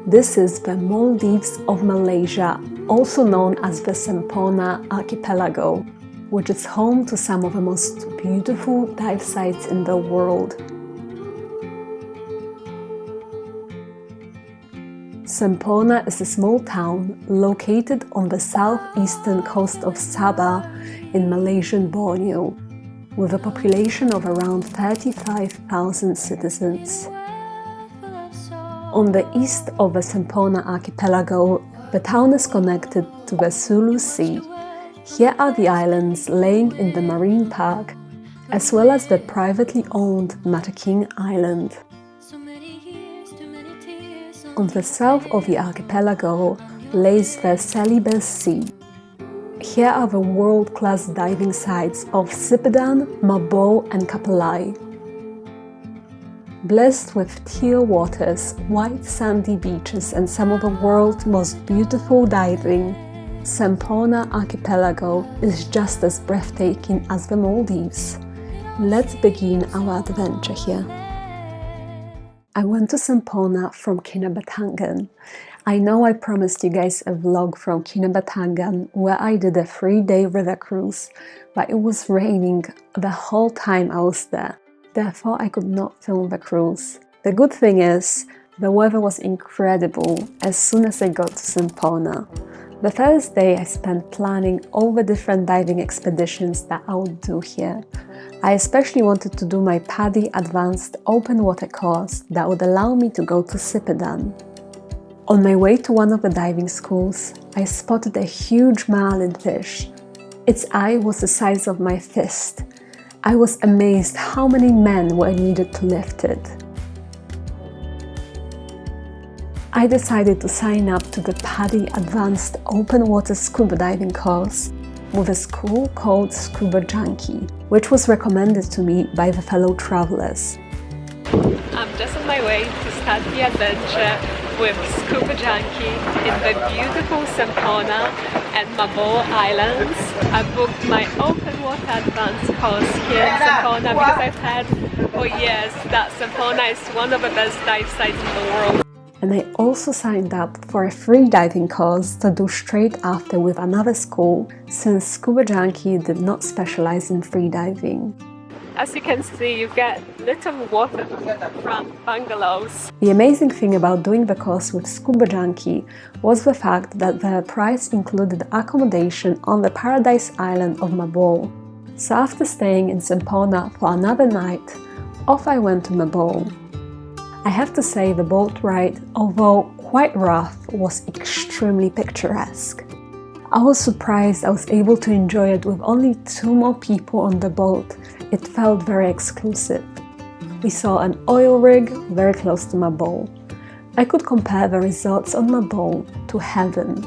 This is the Maldives of Malaysia, also known as the Semporna archipelago, which is home to some of the most beautiful dive sites in the world. Semporna is a small town located on the southeastern coast of Sabah in Malaysian Borneo, with a population of around 35,000 citizens. On the east of the Semporna archipelago, the town is connected to the Sulu Sea. Here are the islands laying in the marine park, as well as the privately owned Mataking Island. On the south of the archipelago lays the Celebes Sea. Here are the world-class diving sites of Sipadan, Mabul and Kapalai. Blessed with teal waters, white sandy beaches and some of the world's most beautiful diving, Semporna archipelago is just as breathtaking as the Maldives. Let's begin our adventure here. I went to Semporna from Kinabatangan. I know I promised you guys a vlog from Kinabatangan where I did a 3-day river cruise, but it was raining the whole time I was there. Therefore, I could not film the cruise. The good thing is, the weather was incredible as soon as I got to Semporna. The first day I spent planning all the different diving expeditions that I would do here. I especially wanted to do my PADI Advanced Open Water course that would allow me to go to Sipadan. On my way to one of the diving schools, I spotted a huge marlin fish. Its eye was the size of my fist. I was amazed how many men were needed to lift it. I decided to sign up to the PADI Advanced Open Water Scuba Diving course with a school called Scuba Junkie, which was recommended to me by the fellow travelers. I'm just on my way to start the adventure with Scuba Junkie in the beautiful Semporna and Mabul Islands. I booked my open water advanced course here in Semporna because I've heard for years that Semporna is one of the best dive sites in the world. And I also signed up for a free diving course to do straight after with another school, since Scuba Junkie did not specialize in free diving. As you can see, you get little waterfront bungalows. The amazing thing about doing the course with Scuba Junkie was the fact that the price included accommodation on the paradise island of Mabul. So after staying in Semporna for another night, off I went to Mabul. I have to say the boat ride, although quite rough, was extremely picturesque. I was surprised I was able to enjoy it with only 2 more people on the boat. It felt very exclusive. We saw an oil rig very close to Mabul. I could compare the resorts on Mabul to heaven,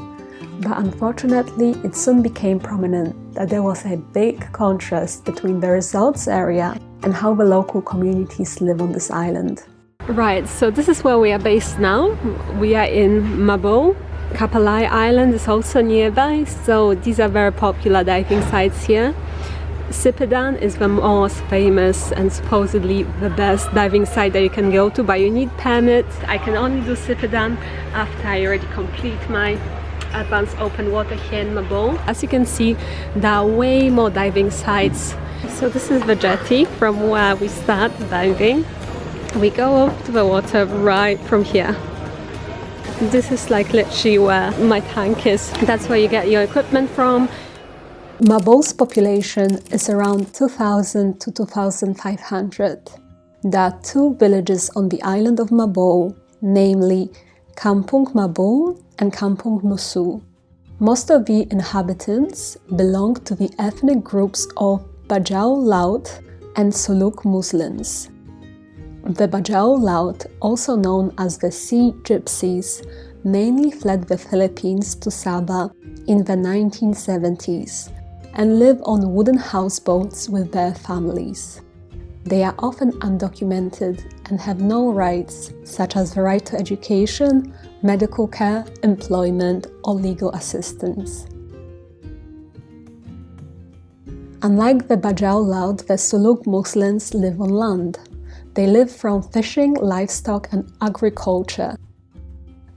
but unfortunately it soon became prominent that there was a big contrast between the resorts area and how the local communities live on this island. Right, so this is where we are based now. We are in Mabul. Kapalai Island is also nearby, so these are very popular diving sites here. Sipadan is the most famous and supposedly the best diving site that you can go to, but you need permit. I can only do Sipadan after I already complete my advanced open water here in Mabul. As you can see, there are way more diving sites. So this is the jetty from where we start diving. We go off to the water right from here. This is like literally where my tank is. That's where you get your equipment from. Mabul's population is around 2,000 to 2,500. There are 2 villages on the island of Mabul, namely Kampung Mabul and Kampung Musu. Most of the inhabitants belong to the ethnic groups of Bajau Laut and Suluk Muslims. The Bajau Laut, also known as the Sea Gypsies, mainly fled the Philippines to Sabah in the 1970s and live on wooden houseboats with their families. They are often undocumented and have no rights, such as the right to education, medical care, employment, or legal assistance. Unlike the Bajau Laut, the Suluk Muslims live on land. They live from fishing, livestock, and agriculture.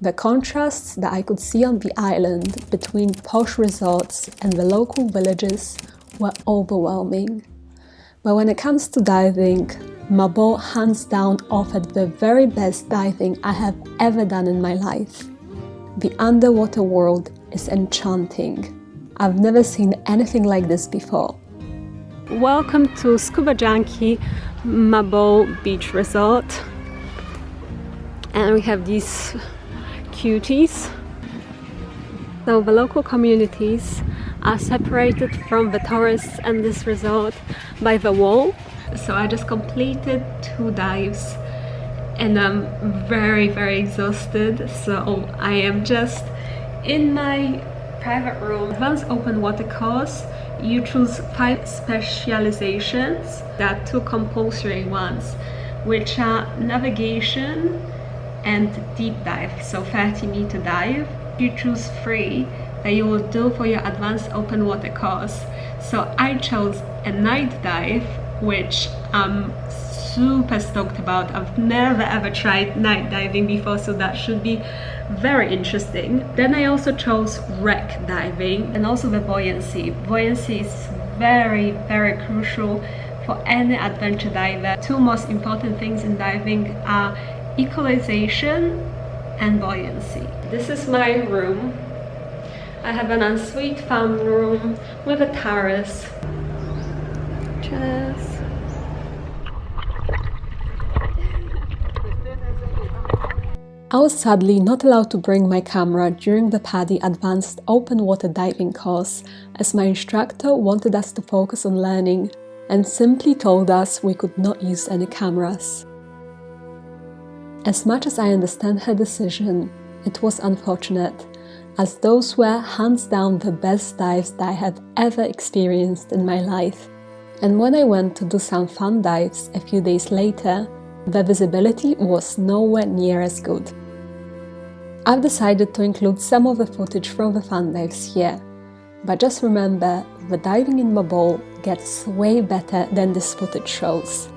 The contrasts that I could see on the island between posh resorts and the local villages were overwhelming. But when it comes to diving, Mabul hands down offered the very best diving I have ever done in my life. The underwater world is enchanting. I've never seen anything like this before. Welcome to Scuba Junkie Mabul Beach Resort. And we have these cuties. So the local communities are separated from the tourists and this resort by the wall. So I just completed 2 dives and I'm very exhausted. So I am just in my private room. Advanced open water course, you choose 5 specializations. There are 2 compulsory ones, which are navigation and deep dive, so 30-meter dive. You choose 3 that you will do for your advanced open water course. So I chose a night dive, which I'm super stoked about. I've never ever tried night diving before, so that should be very interesting. Then I also chose wreck diving and also the buoyancy. Buoyancy is very crucial for any adventure diver. 2 most important things in diving are equalization and buoyancy. This is my room. I have an ensuite farm room with a terrace. Cheers. I was sadly not allowed to bring my camera during the PADI Advanced Open Water Diving course, as my instructor wanted us to focus on learning and simply told us we could not use any cameras. As much as I understand her decision, it was unfortunate, as those were hands down the best dives that I have ever experienced in my life. And when I went to do some fun dives a few days later, the visibility was nowhere near as good. I've decided to include some of the footage from the fun dives here, but just remember, the diving in Mabul gets way better than this footage shows.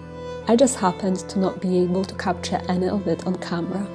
I just happened to not be able to capture any of it on camera.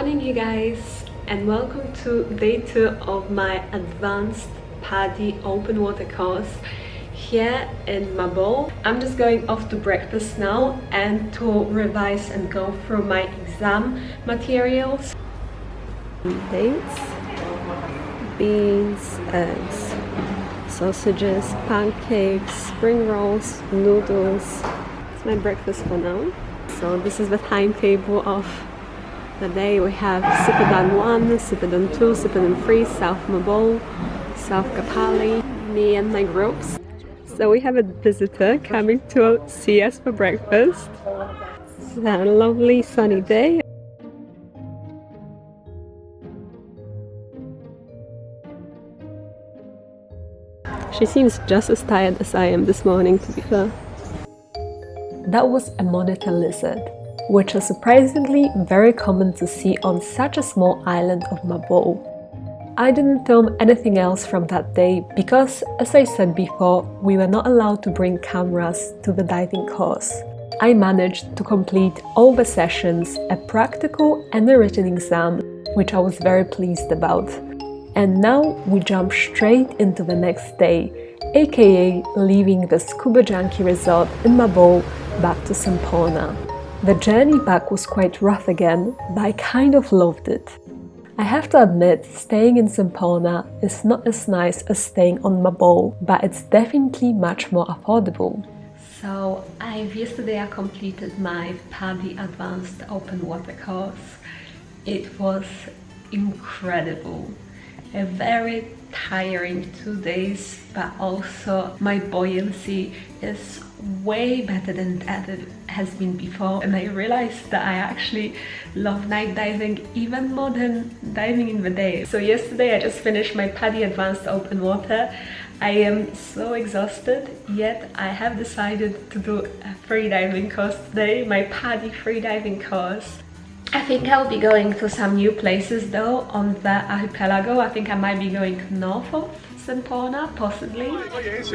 morning you guys, and welcome to day 2 of my advanced PADI open water course here in Mabul. I'm just going off to breakfast now and to revise and go through my exam materials. Dates, beans, eggs, sausages, pancakes, spring rolls, noodles. It's my breakfast for now. So this is the timetable of the day. We have Sipadan 1, Sipadan 2, Sipadan 3, South Mabul, South Kapalai, me and my groups. So we have a visitor coming to see us for breakfast. It's a lovely sunny day. She seems just as tired as I am this morning, to be fair. That was a monitor lizard, which is surprisingly very common to see on such a small island of Mabul. I didn't film anything else from that day because, as I said before, we were not allowed to bring cameras to the diving course. I managed to complete all the sessions, a practical and a written exam, which I was very pleased about. And now we jump straight into the next day, aka leaving the Scuba Junkie resort in Mabul back to Semporna. The journey back was quite rough again, but I kind of loved it. I have to admit, staying in Semporna is not as nice as staying on Mabul, but it's definitely much more affordable. So yesterday I completed my PADI Advanced Open Water course. It was incredible. A very tiring 2 days, but also my buoyancy is way better than that it has been before, and I realized that I actually love night diving even more than diving in the day. So yesterday I just finished my PADI Advanced Open Water. I am so exhausted, yet I have decided to do a freediving course today, my PADI freediving course. I think I'll be going to some new places though on the archipelago. I think I might be going north of Semporna, possibly. This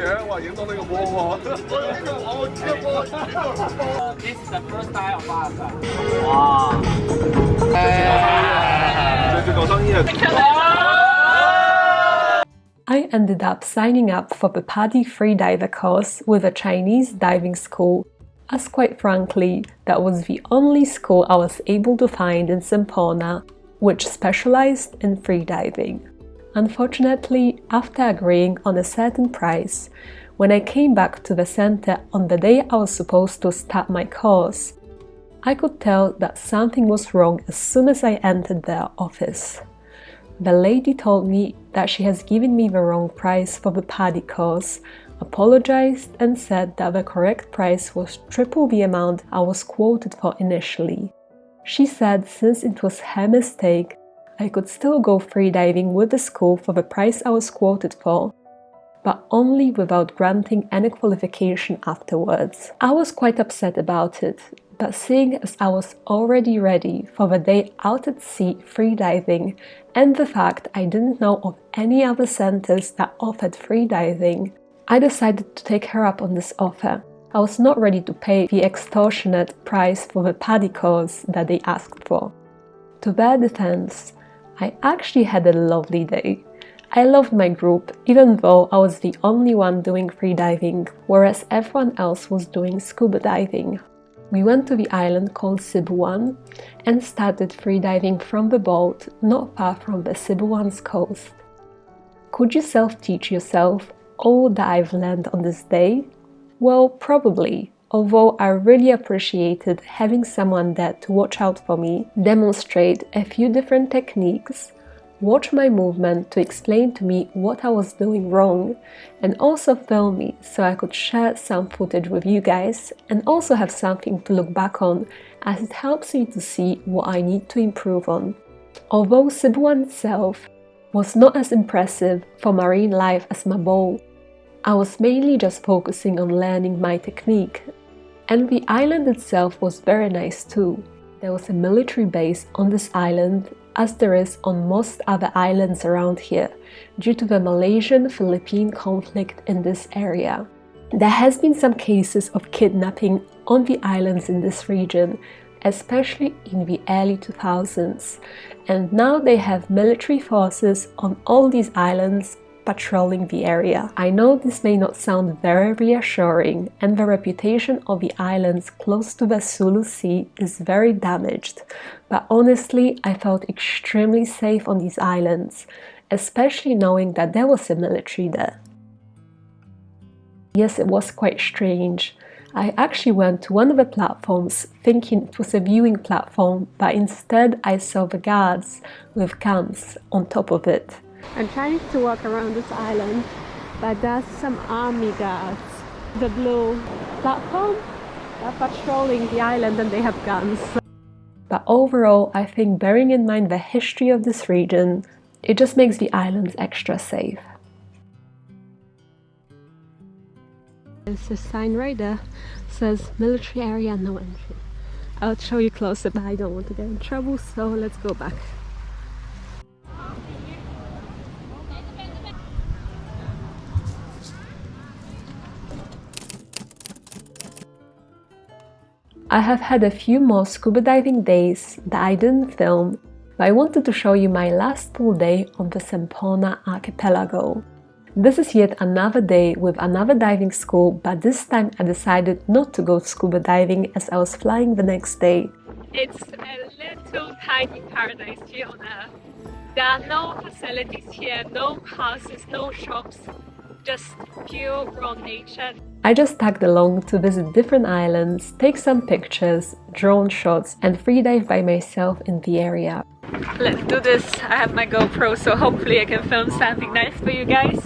is the first time of us. Wow. I ended up signing up for the PADI freediver course with a Chinese diving school, as quite frankly, that was the only school I was able to find in Semporna which specialized in freediving. Unfortunately, after agreeing on a certain price, when I came back to the center on the day I was supposed to start my course, I could tell that something was wrong as soon as I entered their office. The lady told me that she has given me the wrong price for the PADI course, apologized and said that the correct price was triple the amount I was quoted for initially. She said since it was her mistake, I could still go freediving with the school for the price I was quoted for, but only without granting any qualification afterwards. I was quite upset about it, but seeing as I was already ready for the day out at sea freediving and the fact I didn't know of any other centers that offered freediving, I decided to take her up on this offer. I was not ready to pay the extortionate price for the PADI course that they asked for. To their defense, I actually had a lovely day. I loved my group, even though I was the only one doing freediving, whereas everyone else was doing scuba diving. We went to the island called Sibuan and started freediving from the boat not far from the Sibuan's coast. Could you self-teach yourself all that I've learned on this day? Well, probably, although I really appreciated having someone there to watch out for me, demonstrate a few different techniques, watch my movement to explain to me what I was doing wrong, and also film me so I could share some footage with you guys and also have something to look back on, as it helps me to see what I need to improve on. Although Sibuan itself was not as impressive for marine life as Mabul, I was mainly just focusing on learning my technique. And the island itself was very nice too. There was a military base on this island, as there is on most other islands around here, due to the Malaysian-Philippine conflict in this area. There has been some cases of kidnapping on the islands in this region, especially in the early 2000s, and now they have military forces on all these islands patrolling the area. I know this may not sound very reassuring, and the reputation of the islands close to the Sulu Sea is very damaged, but honestly I felt extremely safe on these islands, especially knowing that there was a military there. Yes, it was quite strange. I actually went to one of the platforms thinking it was a viewing platform, but instead I saw the guards with guns on top of it. I'm trying to walk around this island, but there's some army guards. The blue platform, they're patrolling the island and they have guns. But overall, I think bearing in mind the history of this region, it just makes the islands extra safe. There's a sign right there, says military area, no entry. I'll show you closer, but I don't want to get in trouble, so let's go back. I have had a few more scuba diving days that I didn't film, but I wanted to show you my last full day on the Semporna archipelago. This is yet another day with another diving school, but this time I decided not to go scuba diving as I was flying the next day. It's a little tiny paradise here on Earth. There are no facilities here, no houses, no shops, just pure raw nature. I just tagged along to visit different islands, take some pictures, drone shots and freedive by myself in the area. Let's do this. I have my GoPro, so hopefully I can film something nice for you guys.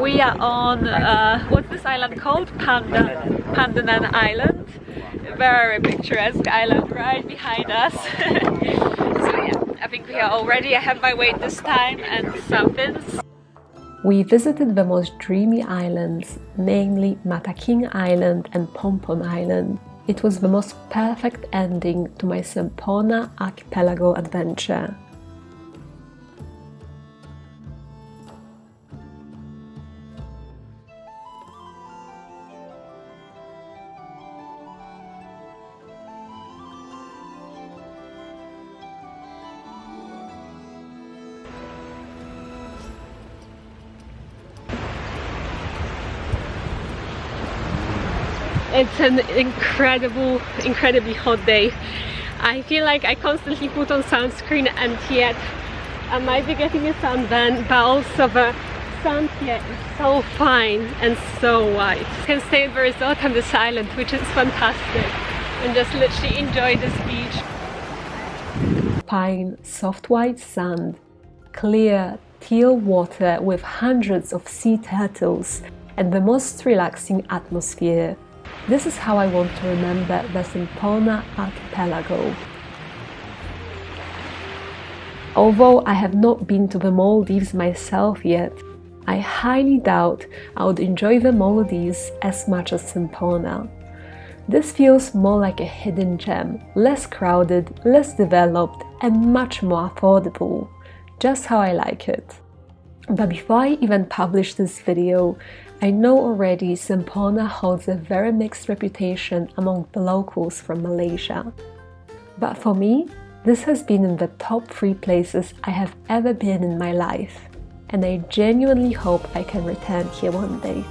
We are on, what's this island called? Pandanan Island. Very picturesque island right behind us. So yeah, I think we are all ready. I have my weight this time and some fins. We visited the most dreamy islands, namely Mataking Island and Pompon Island. It was the most perfect ending to my Semporna archipelago adventure. It's an incredibly hot day. I feel like I constantly put on sunscreen and yet I might be getting a sunburn, but also the sun here is so fine and so white. You can stay at the resort on this island, which is fantastic, and just literally enjoy this beach. Fine, soft white sand, clear teal water with hundreds of sea turtles, and the most relaxing atmosphere. This is how I want to remember the Semporna archipelago. Although I have not been to the Maldives myself yet, I highly doubt I would enjoy the Maldives as much as Semporna. This feels more like a hidden gem, less crowded, less developed, and much more affordable. Just how I like it. But before I even publish this video, I know already Semporna holds a very mixed reputation among the locals from Malaysia. But for me, this has been in the top 3 places I have ever been in my life, and I genuinely hope I can return here one day.